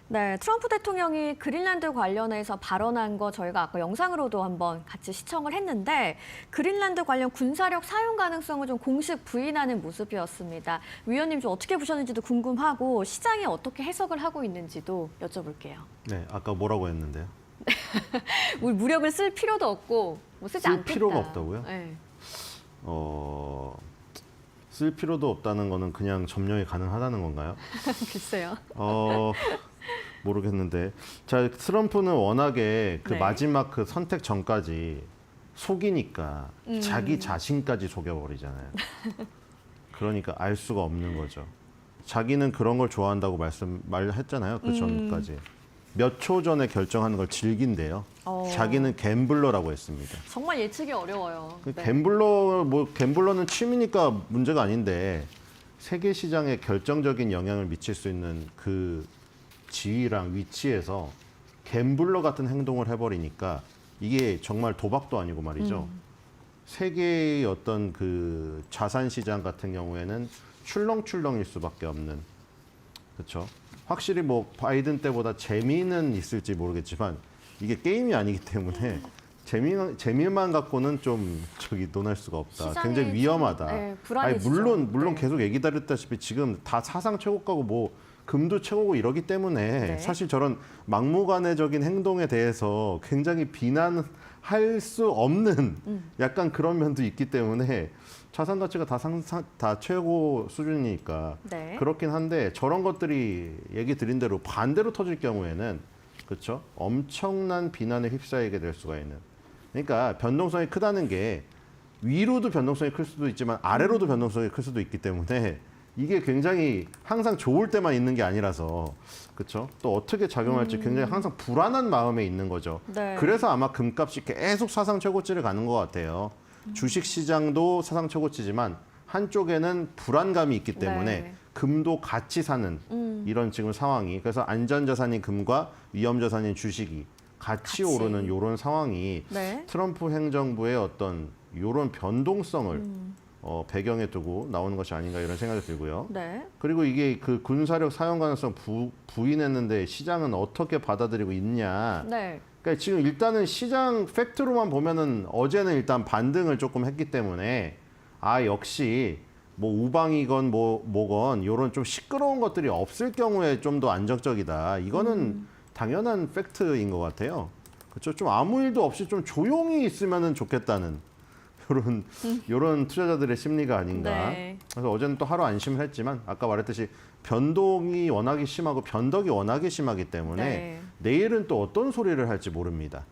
네, 트럼프 대통령이 그린란드 관련해서 발언한 거 저희가 아까 영상으로도 한번 같이 시청을 했는데 그린란드 관련 군사력 사용 가능성을 좀 공식 부인하는 모습이었습니다. 위원님 좀 어떻게 보셨는지도 궁금하고 시장이 어떻게 해석을 하고 있는지도 여쭤볼게요. 네, 아까 뭐라고 했는데요? 우리 무력을 쓸 필요도 없고 뭐 쓰지 쓸 않겠다. 필요가 없다고요? 네. 쓸 필요도 없다는 거는 그냥 점령이 가능하다는 건가요? 글쎄요. 모르겠는데. 자, 트럼프는 워낙에 그 네. 마지막 그 선택 전까지 속이니까 자기 자신까지 속여버리잖아요. 그러니까 알 수가 없는 거죠. 자기는 그런 걸 좋아한다고 말했잖아요. 그 전까지. 몇 초 전에 결정하는 걸 즐긴대요. 자기는 갬블러라고 했습니다. 정말 예측이 어려워요. 네. 갬블러는 취미니까 문제가 아닌데 세계 시장에 결정적인 영향을 미칠 수 있는 그 지위랑 위치에서 갬블러 같은 행동을 해버리니까 이게 정말 도박도 아니고 말이죠. 세계의 어떤 그 자산 시장 같은 경우에는 출렁출렁일 수밖에 없는, 그렇죠. 확실히 뭐 바이든 때보다 재미는 있을지 모르겠지만 이게 게임이 아니기 때문에 재미만 갖고는 좀 논할 수가 없다. 시장이 굉장히 위험하다. 좀, 네, 아니, 불안해지죠. 물론 네. 계속 얘기 드렸다시피 지금 다 사상 최고가고 뭐 금도 최고고 이러기 때문에 네. 사실 저런 막무가내적인 행동에 대해서 굉장히 비난할 수 없는 약간 그런 면도 있기 때문에 자산 가치가 다 최고 수준이니까 네. 그렇긴 한데 저런 것들이 얘기 드린 대로 반대로 터질 경우에는 그렇죠? 엄청난 비난에 휩싸이게 될 수가 있는. 그러니까 변동성이 크다는 게 위로도 변동성이 클 수도 있지만 아래로도 변동성이 클 수도 있기 때문에 이게 굉장히 항상 좋을 때만 있는 게 아니라서 그렇죠? 또 어떻게 작용할지 굉장히 항상 불안한 마음에 있는 거죠. 네. 그래서 아마 금값이 계속 사상 최고치를 가는 것 같아요. 주식 시장도 사상 최고치지만 한쪽에는 불안감이 있기 때문에 네. 금도 같이 사는 이런 지금 상황이, 그래서 안전자산인 금과 위험자산인 주식이 같이 오르는 이런 상황이 네. 트럼프 행정부의 어떤 이런 변동성을 배경에 두고 나오는 것이 아닌가 이런 생각이 들고요. 네. 그리고 이게 그 군사력 사용 가능성 부인했는데 시장은 어떻게 받아들이고 있냐. 네. 그러니까 지금 일단은 시장 팩트로만 보면은 어제는 일단 반등을 조금 했기 때문에 역시 뭐 우방이건 뭐건 이런 좀 시끄러운 것들이 없을 경우에 좀 더 안정적이다. 이거는 당연한 팩트인 것 같아요. 그렇죠? 좀 아무 일도 없이 좀 조용히 있으면은 좋겠다는 요런 투자자들의 심리가 아닌가. 네. 그래서 어제는 또 하루 안심을 했지만 아까 말했듯이 변동이 워낙에 심하고 변덕이 워낙에 심하기 때문에 네. 내일은 또 어떤 소리를 할지 모릅니다.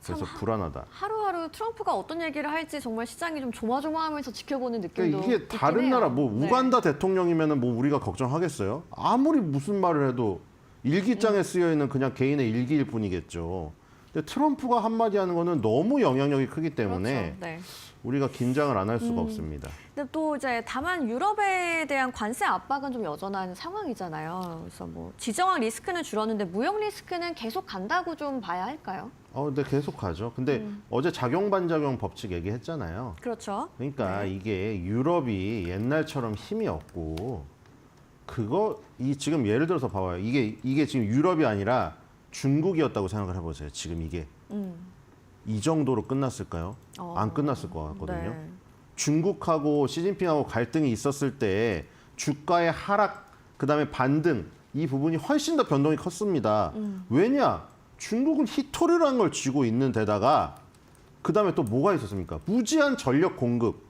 그래서 불안하다. 하루하루 트럼프가 어떤 얘기를 할지 정말 시장이 좀 조마조마하면서 지켜보는 느낌도 그러니까 이게 다른 있긴 해요. 나라 뭐 네. 우간다 대통령이면은 뭐 우리가 걱정하겠어요? 아무리 무슨 말을 해도 일기장에 쓰여 있는 그냥 개인의 일기일 뿐이겠죠. 근데 트럼프가 한마디 하는 거는 너무 영향력이 크기 때문에 그렇죠. 네. 우리가 긴장을 안 할 수가 없습니다. 근데 또 이제 다만 유럽에 대한 관세 압박은 좀 여전한 상황이잖아요. 그래서 뭐 지정학 리스크는 줄었는데 무역 리스크는 계속 간다고 좀 봐야 할까요? 근데 계속 가죠. 근데 어제 작용 반작용 법칙 얘기했잖아요. 그렇죠. 그러니까 네. 이게 유럽이 옛날처럼 힘이 없고 지금 예를 들어서 봐봐요. 이게 지금 유럽이 아니라 중국이었다고 생각을 해보세요. 지금 이게 이 정도로 끝났을까요? 안 끝났을 것 같거든요. 네. 중국하고 시진핑하고 갈등이 있었을 때 주가의 하락, 그다음에 반등 이 부분이 훨씬 더 변동이 컸습니다. 왜냐? 중국은 히토리라는 걸 쥐고 있는 데다가 그다음에 또 뭐가 있었습니까? 무제한 전력 공급.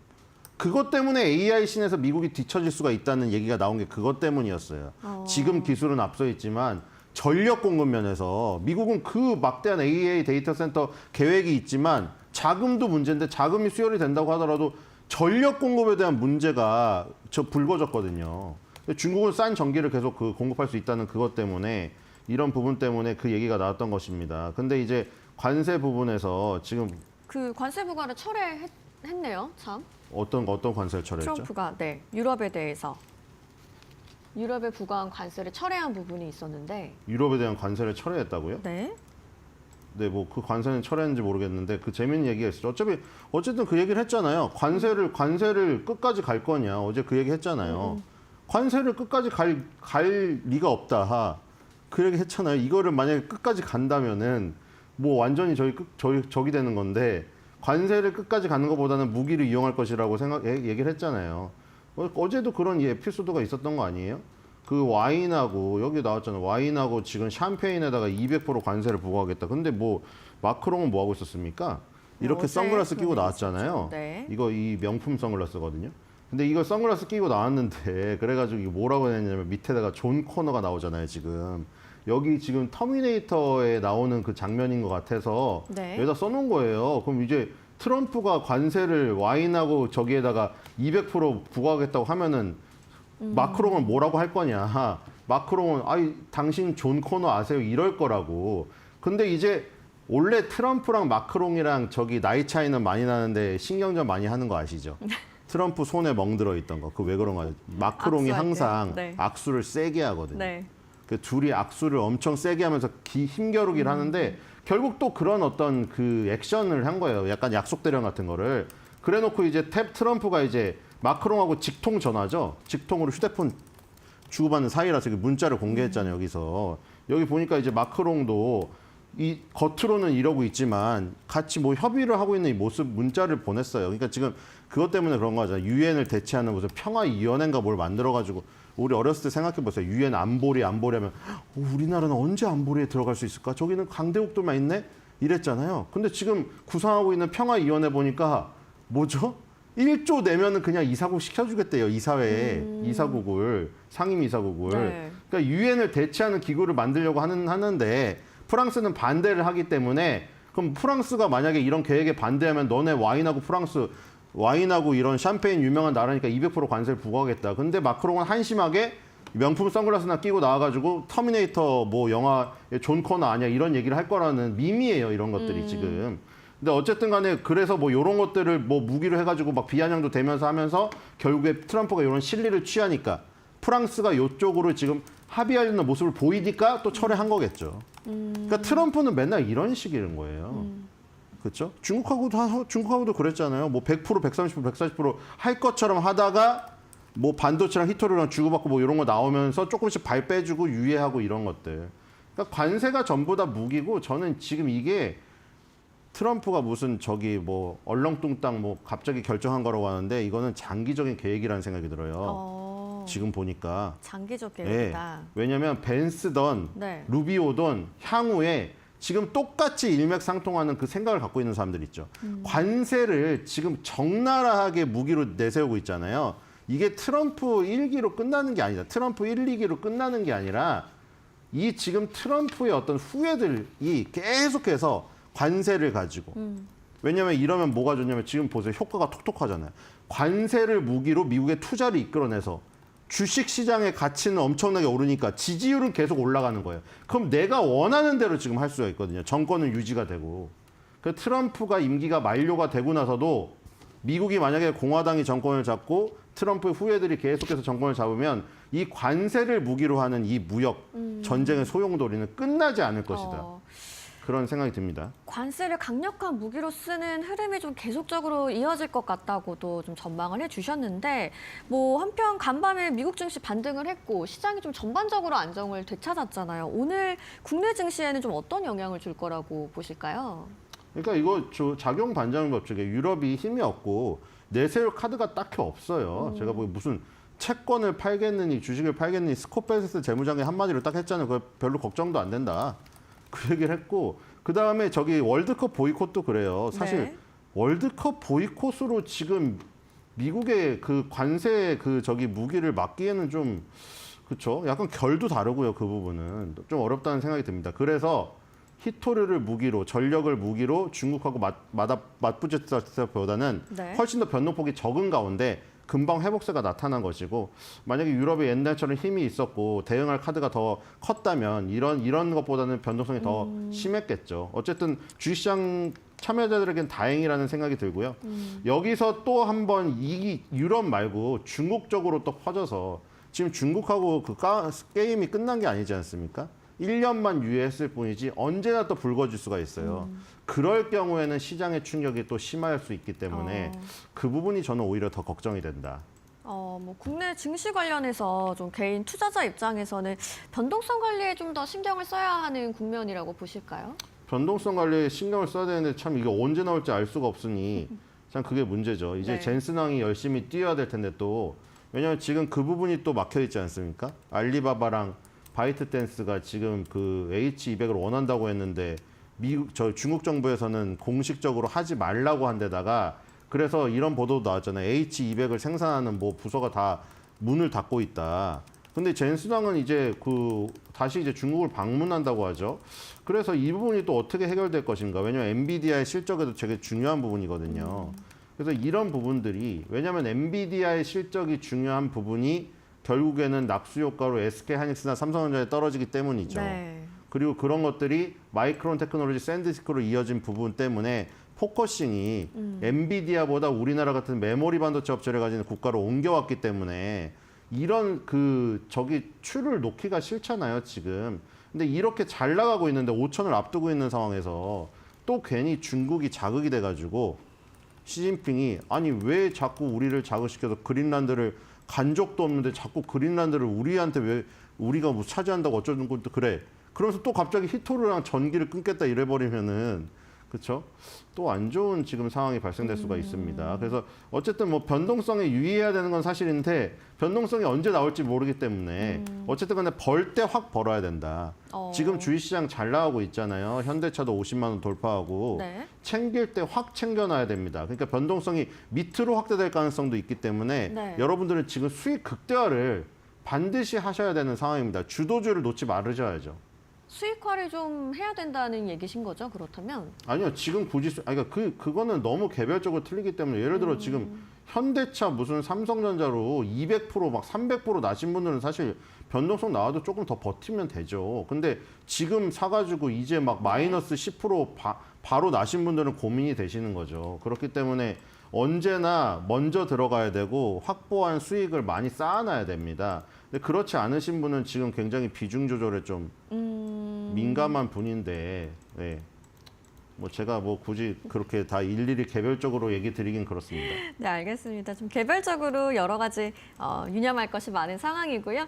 그것 때문에 AI 신에서 미국이 뒤처질 수가 있다는 얘기가 나온 게 그것 때문이었어요. 지금 기술은 앞서 있지만 전력 공급 면에서 미국은 그 막대한 AI 데이터 센터 계획이 있지만 자금도 문제인데 자금이 수혈이 된다고 하더라도 전력 공급에 대한 문제가 불거졌거든요. 중국은 싼 전기를 계속 공급할 수 있다는 그것 때문에 이런 부분 때문에 그 얘기가 나왔던 것입니다. 근데 이제 관세 부분에서 지금 그 관세 부과를 철회했네요. 참. 어떤 관세를 철회했죠? 트럼프가 네 유럽에 대해서 유럽에 부과한 관세를 철회한 부분이 있었는데. 유럽에 대한 관세를 철회했다고요? 네. 네, 뭐 그 관세는 철회했는지 모르겠는데 그 재밌는 얘기가 있었죠. 어쨌든 그 얘기를 했잖아요. 관세를 끝까지 갈 거냐. 어제 그 얘기 했잖아요. 관세를 끝까지 갈 리가 없다. 그 얘기 했잖아요. 이거를 만약에 끝까지 간다면은 뭐 완전히 적이 되는 건데 관세를 끝까지 가는 것보다는 무기를 이용할 것이라고 얘기를 했잖아요. 어제도 그런 에피소드가 있었던 거 아니에요? 그 와인하고 여기 나왔잖아요. 와인하고 지금 샴페인에다가 200% 관세를 부과하겠다. 근데 뭐 마크롱은 뭐 하고 있었습니까? 이렇게 어제 선글라스 끼고 그런 얘기 나왔잖아요. 있었죠. 네. 이거 이 명품 선글라스거든요. 근데 이거 선글라스 끼고 나왔는데 그래가지고 이거 뭐라고 했냐면 밑에다가 존 코너가 나오잖아요. 지금 여기 지금 터미네이터에 나오는 그 장면인 것 같아서 네. 여기다 써놓은 거예요. 그럼 이제 트럼프가 관세를 와인하고 저기에다가 200% 부과하겠다고 하면은 마크롱은 뭐라고 할 거냐. 마크롱은 아이 당신 존 코너 아세요? 이럴 거라고. 근데 이제 원래 트럼프랑 마크롱이랑 저기 나이 차이는 많이 나는데 신경전 많이 하는 거 아시죠? 트럼프 손에 멍들어 있던 거. 그 왜 그런 거예요? 마크롱이 악수할 때. 항상 네. 악수를 세게 하거든요. 네. 그 둘이 악수를 엄청 세게 하면서 힘겨루기를 하는데 결국 또 그런 어떤 그 액션을 한 거예요. 약간 약속 대령 같은 거를. 그래놓고 이제 트럼프가 이제 마크롱하고 직통 전화죠. 직통으로 휴대폰 주고받는 사이라서 그 문자를 공개했잖아요. 여기서 여기 보니까 이제 마크롱도 이 겉으로는 이러고 있지만 같이 뭐 협의를 하고 있는 이 모습 문자를 보냈어요. 그러니까 지금 그것 때문에 그런 거잖아요. 유엔을 대체하는 무슨 평화위원회인가 뭘 만들어가지고 우리 어렸을 때 생각해 보세요. 유엔 안보리 하면 우리나라는 언제 안보리에 들어갈 수 있을까? 저기는 강대국들만 있네? 이랬잖아요. 근데 지금 구상하고 있는 평화위원회 보니까 뭐죠? 1조 내면은 그냥 이사국 시켜주겠대요. 이사회에 이사국을 상임 이사국을. 네. 그러니까 유엔을 대체하는 기구를 만들려고 하는데 프랑스는 반대를 하기 때문에 그럼 프랑스가 만약에 이런 계획에 반대하면 너네 와인하고 이런 샴페인 유명한 나라니까 200% 관세를 부과하겠다. 근데 마크롱은 한심하게 명품 선글라스나 끼고 나와가지고 터미네이터 뭐 영화의 존 코너 아니야 이런 얘기를 할 거라는 밈이에요. 이런 것들이 지금. 근데 어쨌든 간에 그래서 뭐 이런 것들을 뭐 무기로 해가지고 막 비아냥도 되면서 하면서 결국에 트럼프가 이런 실리를 취하니까 프랑스가 이쪽으로 지금 합의하려는 모습을 보이니까 또 철회한 거겠죠. 그러니까 트럼프는 맨날 이런 식인 거예요. 그렇죠? 중국하고도 그랬잖아요. 뭐 100%, 130%, 140%할 것처럼 하다가 뭐 반도체랑 히토리랑 주고받고 뭐 이런 거 나오면서 조금씩 발 빼주고 유예하고 이런 것들. 그러니까 관세가 전부 다 무기고 저는 지금 이게 트럼프가 무슨 저기 뭐 얼렁뚱땅 뭐 갑자기 결정한 거라고 하는데 이거는 장기적인 계획이라는 생각이 들어요. 지금 보니까. 장기적 네. 계획이다. 왜냐하면 벤스던 네. 루비오던 향후에 지금 똑같이 일맥상통하는 그 생각을 갖고 있는 사람들 있죠. 관세를 지금 적나라하게 무기로 내세우고 있잖아요. 이게 트럼프 1기로 끝나는 게 아니다. 트럼프 1, 2기로 끝나는 게 아니라 이 지금 트럼프의 어떤 후예들이 계속해서 관세를 가지고 왜냐하면 이러면 뭐가 좋냐면 지금 보세요. 효과가 톡톡하잖아요. 관세를 무기로 미국의 투자를 이끌어내서 주식시장의 가치는 엄청나게 오르니까 지지율은 계속 올라가는 거예요. 그럼 내가 원하는 대로 지금 할 수가 있거든요. 정권은 유지가 되고. 그 트럼프가 임기가 만료가 되고 나서도 미국이 만약에 공화당이 정권을 잡고 트럼프의 후예들이 계속해서 정권을 잡으면 이 관세를 무기로 하는 이 무역 전쟁의 소용돌이는 끝나지 않을 것이다. 그런 생각이 듭니다. 관세를 강력한 무기로 쓰는 흐름이 좀 계속적으로 이어질 것 같다고도 좀 전망을 해주셨는데 뭐 한편 간밤에 미국 증시 반등을 했고 시장이 좀 전반적으로 안정을 되찾았잖아요. 오늘 국내 증시에는 좀 어떤 영향을 줄 거라고 보실까요? 그러니까 이거 작용 반작용 법칙에 유럽이 힘이 없고 내세울 카드가 딱히 없어요. 제가 뭐 무슨 채권을 팔겠느니 주식을 팔겠느니 스코펠스 재무장관 한마디로 딱 했잖아요. 그거 별로 걱정도 안 된다. 그 얘기를 했고 그다음에 저기 월드컵 보이콧도 그래요. 사실 네. 월드컵 보이콧으로 지금 미국의 그 관세 그 저기 무기를 막기에는 좀 그렇죠. 약간 결도 다르고요. 그 부분은 좀 어렵다는 생각이 듭니다. 그래서 히토류를 무기로 전력을 무기로 중국하고 맞붙였다보다는 네. 훨씬 더 변동폭이 적은 가운데 금방 회복세가 나타난 것이고 만약에 유럽이 옛날처럼 힘이 있었고 대응할 카드가 더 컸다면 이런 것보다는 변동성이 더 심했겠죠. 어쨌든 주식시장 참여자들에겐 다행이라는 생각이 들고요. 여기서 또 한 번 이 유럽 말고 중국 쪽으로 또 퍼져서 지금 중국하고 그 게임이 끝난 게 아니지 않습니까? 1년만 유예했을 뿐이지 언제나 또 불거질 수가 있어요. 그럴 경우에는 시장의 충격이 또 심할 수 있기 때문에 그 부분이 저는 오히려 더 걱정이 된다. 뭐 국내 증시 관련해서 좀 개인 투자자 입장에서는 변동성 관리에 좀 더 신경을 써야 하는 국면이라고 보실까요? 변동성 관리에 신경을 써야 되는데 참 이게 언제 나올지 알 수가 없으니 참 그게 문제죠. 이제 네. 젠슨왕이 열심히 뛰어야 될 텐데 또 왜냐하면 지금 그 부분이 또 막혀 있지 않습니까? 알리바바랑 바이트댄스가 지금 그 H200을 원한다고 했는데 중국 정부에서는 공식적으로 하지 말라고 한 데다가 그래서 이런 보도도 나왔잖아요. H200을 생산하는 뭐 부서가 다 문을 닫고 있다. 근데 젠슨왕은 이제 다시 이제 중국을 방문한다고 하죠. 그래서 이 부분이 또 어떻게 해결될 것인가? 왜냐하면 엔비디아의 실적에도 되게 중요한 부분이거든요. 그래서 이런 부분들이 왜냐하면 엔비디아의 실적이 중요한 부분이 결국에는 납수 효과로 SK 하이닉스나 삼성전자에 떨어지기 때문이죠. 네. 그리고 그런 것들이 마이크론 테크놀로지 샌디스크로 이어진 부분 때문에 포커싱이 엔비디아보다 우리나라 같은 메모리 반도체 업체를 가진 국가로 옮겨왔기 때문에 이런 추를 놓기가 싫잖아요, 지금. 근데 이렇게 잘 나가고 있는데 5천을 앞두고 있는 상황에서 또 괜히 중국이 자극이 돼가지고 시진핑이 아니 왜 자꾸 우리를 자극시켜서 그린란드를 간 적도 없는데 자꾸 그린란드를 우리한테 왜 우리가 뭐 차지한다고 어쩌는 것도 그래. 그러면서 또 갑자기 히토르랑 전기를 끊겠다 이래버리면은 그렇죠? 또 안 좋은 지금 상황이 발생될 수가 있습니다. 그래서 어쨌든 뭐 변동성에 유의해야 되는 건 사실인데 변동성이 언제 나올지 모르기 때문에 어쨌든 간에 벌 때 확 벌어야 된다. 지금 주식시장 잘 나가고 있잖아요. 현대차도 50만 원 돌파하고 네. 챙길 때 확 챙겨놔야 됩니다. 그러니까 변동성이 밑으로 확대될 가능성도 있기 때문에 네. 여러분들은 지금 수익 극대화를 반드시 하셔야 되는 상황입니다. 주도주를 놓지 말으셔야죠. 수익화를 좀 해야 된다는 얘기신 거죠? 그렇다면? 아니요, 지금 굳이 그러니까 그거는 너무 개별적으로 틀리기 때문에 예를 들어 지금 현대차 무슨 삼성전자로 200% 막 300% 나신 분들은 사실 변동성 나와도 조금 더 버티면 되죠. 근데 지금 사가지고 이제 막 마이너스 10% 바로 나신 분들은 고민이 되시는 거죠. 그렇기 때문에 언제나 먼저 들어가야 되고 확보한 수익을 많이 쌓아놔야 됩니다. 근데 그렇지 않으신 분은 지금 굉장히 비중 조절에 좀 민감한 분인데, 네. 뭐 제가 뭐 굳이 그렇게 다 일일이 개별적으로 얘기 드리긴 그렇습니다. 네, 알겠습니다. 좀 개별적으로 여러 가지 유념할 것이 많은 상황이고요.